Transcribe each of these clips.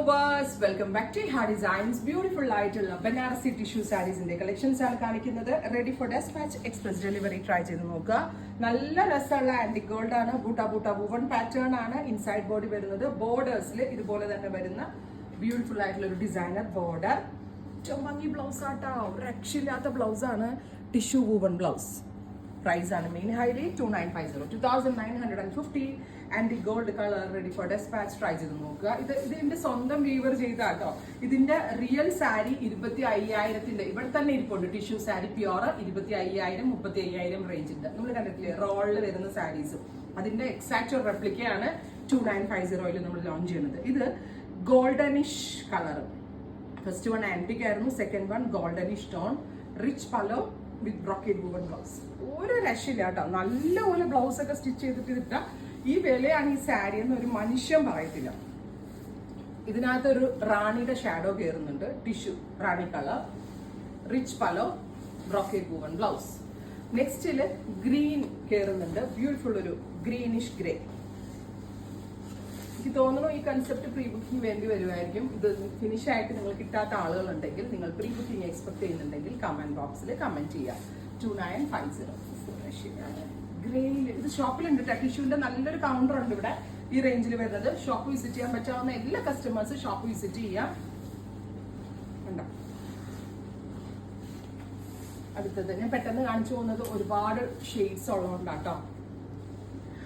Lovers welcome back to ഹാ designs. Beautiful ആയിട്ടുള്ള Banarasi tissue സാരീസിന്റെ കളക്ഷൻസ് ആണ് കാണിക്കുന്നത്. Ready for despatch, express delivery. Try ചെയ്ത് നോക്കുക. നല്ല രസമുള്ള ആന്റിക് ഗോൾഡ് ആണ്. ബൂട്ട ബൂട്ട വുവൺ പാറ്റേൺ ആണ് ഇൻസൈഡ് ബോഡി വരുന്നത്. ബോർഡേഴ്സിൽ ഇതുപോലെ തന്നെ വരുന്ന ബ്യൂട്ടിഫുൾ ആയിട്ടുള്ള ഒരു ഡിസൈനർ ബോർഡർ. ചൊമ്പങ്ങി ബ്ലൗസ് ആട്ടോ, രക്ഷയില്ലാത്ത ബ്ലൗസ് ആണ്. Tissue woven blouse. പ്രൈസ് ആണ് main highly 2950, 2950. And gold colour, ready for despatch. Try ചെയ്ത് നോക്കുക. ഇതിന്റെ സ്വന്തം വീവർ ചെയ്താട്ടോ. ഇതിന്റെ റിയൽ സാരി 25,000 ഇവിടെ തന്നെ ഇരിപ്പുണ്ട്. ടിഷ്യൂ സാരി പ്യോർ 25,000, 35,000 റേഞ്ച് ഉണ്ട്. നമ്മൾ കണ്ടിട്ടില്ലേ റോളിൽ വരുന്ന സാരീസും. അതിന്റെ എക്സാക്ട് ഒരു റെപ്ലിക്കയാണ് 2950 നമ്മൾ ലോഞ്ച് ചെയ്യുന്നത്. ഇത് goldenish colour. First one antique ആയിരുന്നു, second one goldenish tone, rich പലോ വിത്ത് ബ്രോക്കേഡ് വുവൺ ബ്ലൗസ്. ഒരു രക്ഷയില്ല കേട്ടോ. നല്ലപോലെ ബ്ലൗസ് ഒക്കെ സ്റ്റിച്ച് ചെയ്തിട്ട് കിട്ടാം. ഈ വിലയാണ് ഈ സാരി എന്ന് ഒരു മനുഷ്യൻ പറയത്തില്ല. ഇതിനകത്തൊരു റാണിയുടെ ഷാഡോ കയറുന്നുണ്ട്. ടിഷ്യൂ റാണി colour, rich പലോ, brocade woven blouse. നെക്സ്റ്റില് green കയറുന്നുണ്ട്. ബ്യൂട്ടിഫുൾ ഒരു ഗ്രീനിഷ് ഗ്രേ. എനിക്ക് തോന്നുന്നു ഈ കൺസെപ്റ്റ് പ്രീ ബുക്കിംഗ് വേണ്ടി വരുമായിരിക്കും. ഇത് ഫിനിഷ് ആയിട്ട് നിങ്ങൾ കിട്ടാത്ത ആളുകളുണ്ടെങ്കിൽ, നിങ്ങൾ പ്രീ ബുക്കിംഗ് എക്സ്പെക്ട് ചെയ്യുന്നുണ്ടെങ്കിൽ കമന്റ് ബോക്സിൽ കമന്റ് ചെയ്യാം. 2950. ഗ്രേയിൽ ഇത് ഷോപ്പിലുണ്ട്. ടിഷ്യൂന്റെ നല്ലൊരു കൗണ്ടർ ഉണ്ട് ഇവിടെ ഈ റേഞ്ചിൽ വരുന്നത്. ഷോപ്പ് വിസിറ്റ് ചെയ്യാൻ പറ്റാവുന്ന എല്ലാ കസ്റ്റമേഴ്സും ഷോപ്പ് വിസിറ്റ് ചെയ്യാം. ഉണ്ടോ? അടുത്തത് ഞാൻ പെട്ടെന്ന് കാണിച്ചു പോകുന്നത് ഒരുപാട് ഷെയ്ഡ്സ് ഉള്ളതുകൊണ്ടാട്ടോ.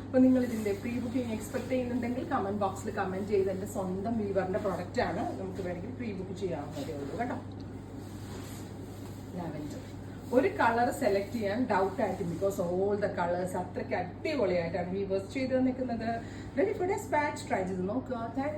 അപ്പൊ നിങ്ങൾ ഇതിന്റെ പ്രീ ബുക്കിംഗ് എക്സ്പെക്ട് ചെയ്യുന്നുണ്ടെങ്കിൽ കമന്റ് ബോക്സിൽ കമന്റ് ചെയ്ത് എന്റെ സ്വന്തം വീവറിന്റെ പ്രൊഡക്റ്റ് ആണ്. നമുക്ക് വേണമെങ്കിൽ പ്രീ ബുക്ക് ചെയ്യാവുന്നതേ ഉള്ളൂ കേട്ടോ. ലാവൻഡർ ഒരു കളർ സെലക്ട് ചെയ്യാൻ ഡൗട്ട് ആയിരിക്കും. ബിക്കോസ് ഓൾ ദ കളേഴ്സ് അത്രയ്ക്ക് അടിപൊളിയായിട്ടാണ് വീവേഴ്സ് ചെയ്ത് നിൽക്കുന്നത്. Ready for despatch. ട്രൈ ചെയ്ത് നോക്കുക.